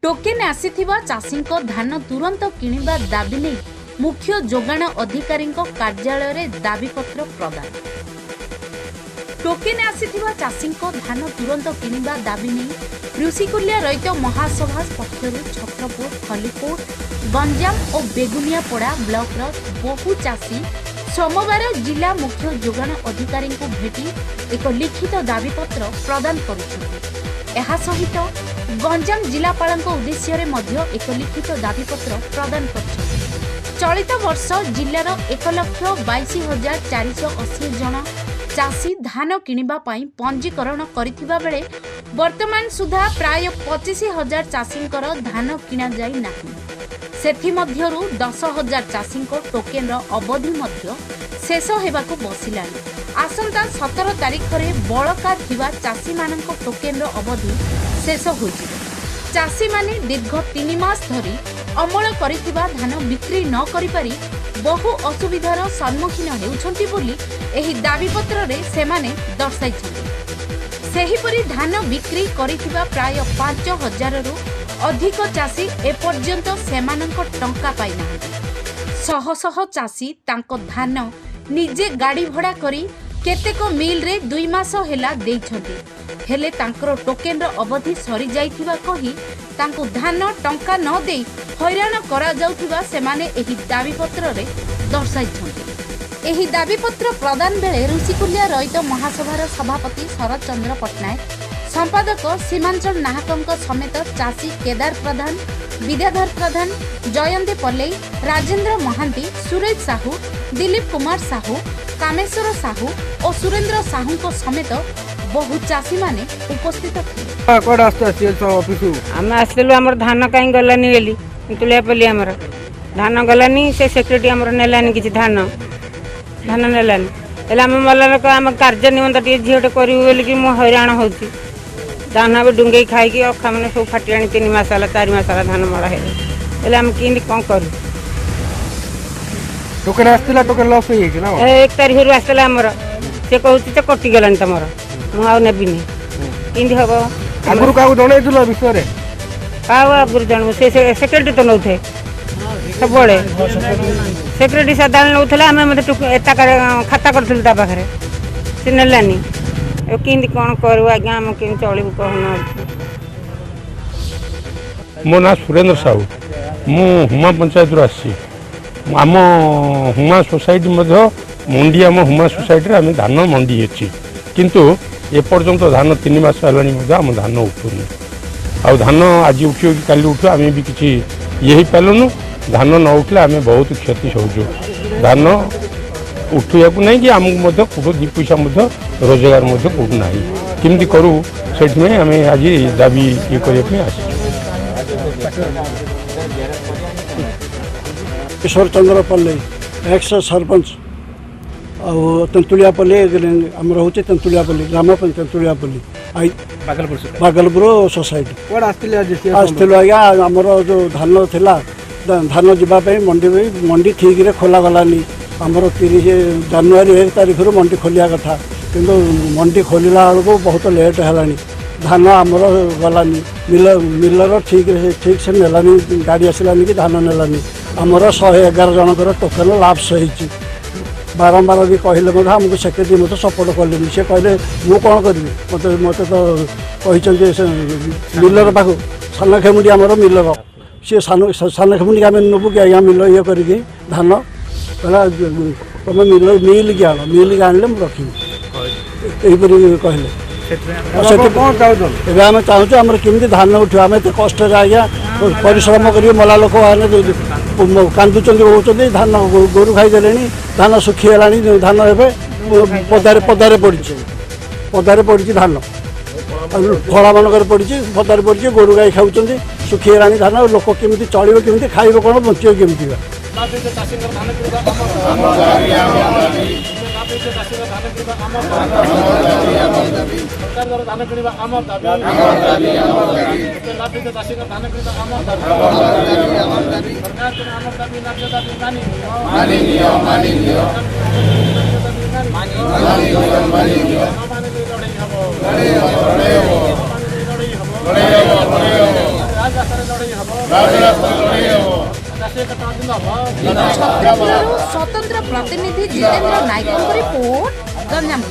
Token आसीथिबा चाषींको धान तुरंत किणिबा दाबी नहीं मुख्य जोगाण अधिकारी कार्यालय रे दाबीपत्र प्रदान। टोकेन आसीथिबा चाषींको धान तुरंत किणिबा दाबी नहीं ऋषिकुल्या रैत महासभा पक्षरु छत्रपुर, खलीकोट, गंजाम और बेगुनियापड़ा ब्लॉक रो बहु चाषी सोमवार जिला मुख्य जोगाण अधिकारी को भेटी एक लिखित दाबीपत्र प्रदान करुछन्ति। एहा सहित गंजाम जिलापाल उद्देश्य एक लिखित दाबीपत्र प्रदान कर चलित वर्ष जिलार 1,22,480 जन चाषी धान किणिबा पई पंजीकरण करिथिबा बेले वर्तमान सुधा प्राय 25,000 चाषींकर धान किणा जाई नाही। सेथि मध्यरु 10,000 चाषींको टोकेन अवधि मध्य शेष हेबाकु बसिलानी। आसंता 17 तारिख रे बळका थिबा चाषी मानक टोकेन अवधि शेष होइछि। चाषी माने दीर्घ 3 मास धरी अमल करिथिबा धान बिक्री न करि पारि बहु असुविधार सम्मुखीन हेउछन्ति बोली एही दाबीपत्र रे सेमाने दर्शाइछन्ति। सेहिपरि धान बिक्री करिथिबा प्राय 5,000 रु अधिक चाषी एपर्यंत सेमानक टंका पाइ नाहांति। शह शह चाषी तांको धान निजे गाड़ी भड़ा करी केतेक मिल रे 2 मास हेला देइछन्ति, हेले तांकर टोकेन अवधि सरी जाइथिबा कही तांको धान टंका न देई हैरान करा जाउथिबा सेमाने एही दाबीपत्र रे दर्शाइछन्ति। एही दाबीपत्र प्रदान बेले ऋषिकुल्या रैत महासभार सभापति शरद चंद्र पट्टनायक, संपादक सीमांचल नाहकंक समेत चाषी केदार प्रधान, विद्याधर प्रधान, जयंती पल्लई, राजेंद्र महांती, सुरेश साहू, दिलीप कुमार साहू, कामेश्वर साहू और सुरेंद्र साहू समेत बहु चाषी माने उपस्थित आम आसलु आम धान कहीं गलानी बोली तुलिया पल्ली आम धान गलानी से सेक्रेटरी आम नेलानी किसी धान नेलानी हेल्ला आम मल्ल आम कार्य निमंत टे झीटे करू बोलिकी मु हैरान हो धान भी डुंगे खाई अखा मैंने सब फाटी आनी 3 मास 4 मास धान मड़ा है आम कि कौन करूँ। टोकन लॉस 1 तारिख रु आसला आमर से कहूँ तो कटिगलानी तुम मुझे नेबिनी कि हम आगुरी क्या जन विषय आगुरी जानू से सेक्रेटरी तो नौ सब सेक्रेटरी साधारण नौला आम मतलब खाता करूँ पाखे से नेलानी कि कौन करूँ आज्ञा आम कि चलू कहना। मो ना सुरेंद्र साहू मु हुमा पंचायत रू आसी आम हुमा सोसाइटी मंडी आम हुमा सोसाइटी आम धान मंडी अच्छी किंतु एपर्यंत धान 3 मास है आम धान उठुनी आ धान आज उठो कि काली उठो आम भी किसी ये पालुनु धान न उठले आम बहुत क्षति सोचु धान उठा नहीं कि आमको कौटो 2 पैसा रोजगार कौटू ना केमती करूँ से आम आज दाबी ये करने आस। किशोर चंद्र पल्लई एक्स सरपंच तेंतुलियापल्ली आम रोचे तेंतुलियापल्ली ग्राम तेंतुलियापल्ली बागलपुर सोसाइटी आसलु आज्ञा आमर जो धान थिला धान जावाई मंडी ठीक रे खोला गलानी आमर 30 जनवरी 1 तारिख रु मंडी खोलिया कथा किंतु मंडी खोलला बेलू बहुत लेट है धान आमर गलानी मिलर ठीक से नेलानी गाड़ी आसलानी कि धान नेलानी आमर 111 जनकर टोकन लाप्स होती बारंबार भी कहले आमको सेक्रेटरी मत सपोर्ट कले सी कहले मु कौन करी मत तो कही मिलर पाख सान खेमुंडी आमर मिलर सी सान खेमुंडी आम नबू कि आज्ञा मिल ये कर धान कहला तुम मिल की आन मिल की आने रखी यहीपरि कहले आम चाहूँ आम केमी धान उठा आम एत कष्ट आज्ञा परिश्रम कर मला लोक कांदुंच रोचे धान गोरु खाईदे धान सुखीगला धान एवं पदारे पड़ी धान फला मानक पड़ी पदारे पड़ी गोरु गाई खाऊँ सुखीगला धान लोक केमी चलो केमी खाइब कौन बचे केमी ଛତ୍ରପୁରରୁ ସ୍ୱତନ୍ତ୍ର ପ୍ରତିନିଧି ଜିତେନ୍ଦ୍ର ନାୟକଙ୍କ ରିପୋର୍ଟ ଗଞ୍ଜାମ।